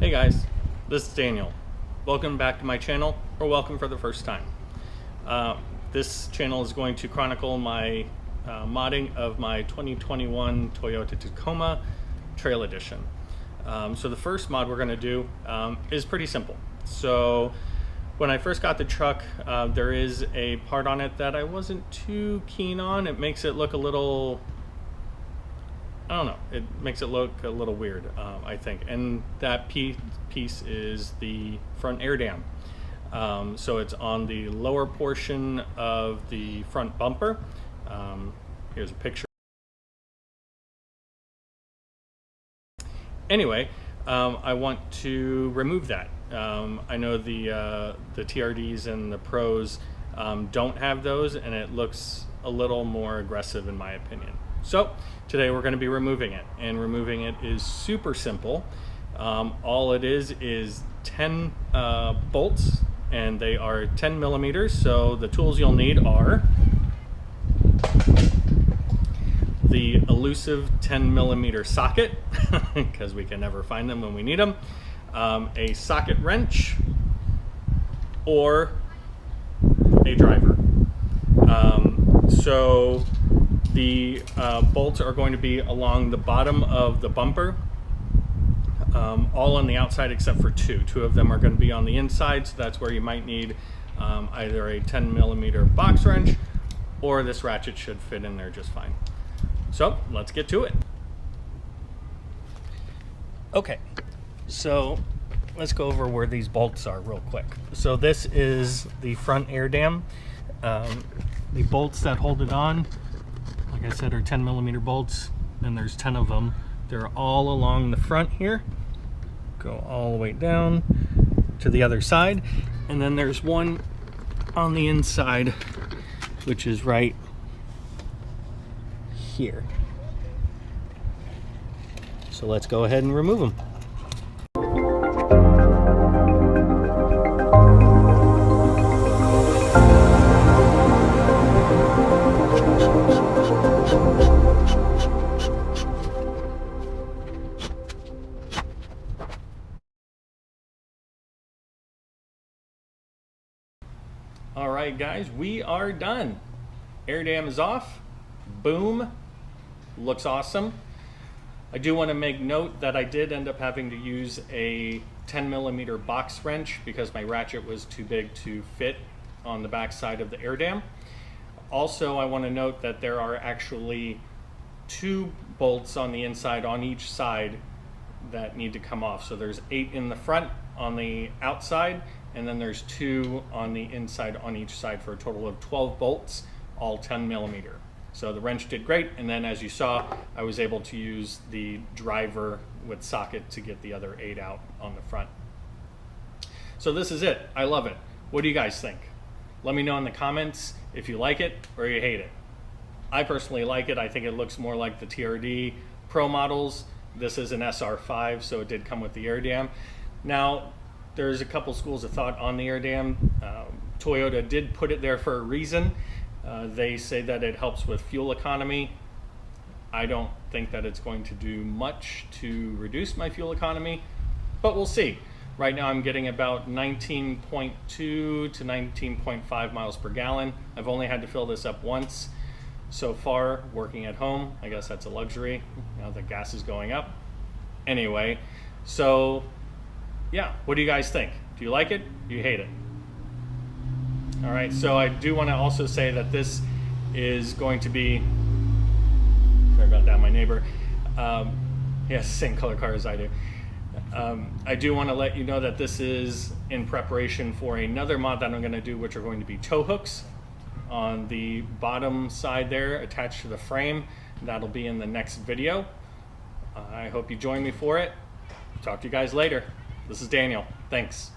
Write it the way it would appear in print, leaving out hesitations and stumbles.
Hey guys, this is Daniel. Welcome back to my channel, or welcome for the first time. This channel is going to chronicle my modding of my 2021 Toyota Tacoma Trail Edition. So the first mod we're going to do is pretty simple. So when I first got the truck, there is a part on it that I wasn't too keen on. It makes it look a little, I don't know, it makes it look a little weird, I think. And that piece is the front air dam. So it's on the lower portion of the front bumper. Here's a picture. Anyway, I want to remove that. I know the TRDs and the Pros don't have those, and it looks a little more aggressive in my opinion. So today we're going to be removing it, and removing it is super simple. All it is 10 bolts, and they are 10 millimeters. So the tools you'll need are the elusive 10 millimeter socket, because we can never find them when we need them, a socket wrench, or a driver. So the bolts are going to be along the bottom of the bumper, all on the outside except for two. Two of them are going to be on the inside, so that's where you might need either a 10 millimeter box wrench, or this ratchet should fit in there just fine. So let's get to it. Okay, so let's go over where these bolts are real quick. So this is the front air dam. The bolts that hold it on, like I said, are 10 millimeter bolts, and there's 10 of them. They're all along the front here. Go all the way down to the other side. And then there's one on the inside, which is right here. So let's go ahead and remove them. All right, guys, we are done. Air dam is off. Boom. Looks awesome. I do want to make note that I did end up having to use a 10 millimeter box wrench because my ratchet was too big to fit on the back side of the air dam. Also, I want to note that there are actually 2 bolts on the inside on each side that need to come off. So there's 8 in the front on the outside, and then there's 2 on the inside on each side, for a total of 12 bolts, all 10 millimeter. So the wrench did great, and then as you saw, I was able to use the driver with socket to get the other 8 out on the front. So this is it. I love it. What do you guys think? Let me know in the comments if you like it or you hate it. I personally like it. I think it looks more like the TRD Pro models. This is an SR5, so it did come with the air dam. Now, there's a couple schools of thought on the air dam. Toyota did put it there for a reason. They say that it helps with fuel economy. I don't think that it's going to do much to reduce my fuel economy, but we'll see. Right now I'm getting about 19.2 to 19.5 miles per gallon. I've only had to fill this up once so far working at home. I guess that's a luxury now that gas is going up. Anyway, so yeah, what do you guys think? Do you like it? Do you hate it? All right, so I do want to also say that this is going to be, sorry about that, my neighbor. Yes, same color car as I do. I do want to let you know that this is in preparation for another mod that I'm going to do, which are going to be tow hooks on the bottom side there attached to the frame. That'll be in the next video. I hope you join me for it. Talk to you guys later. This is Daniel. Thanks.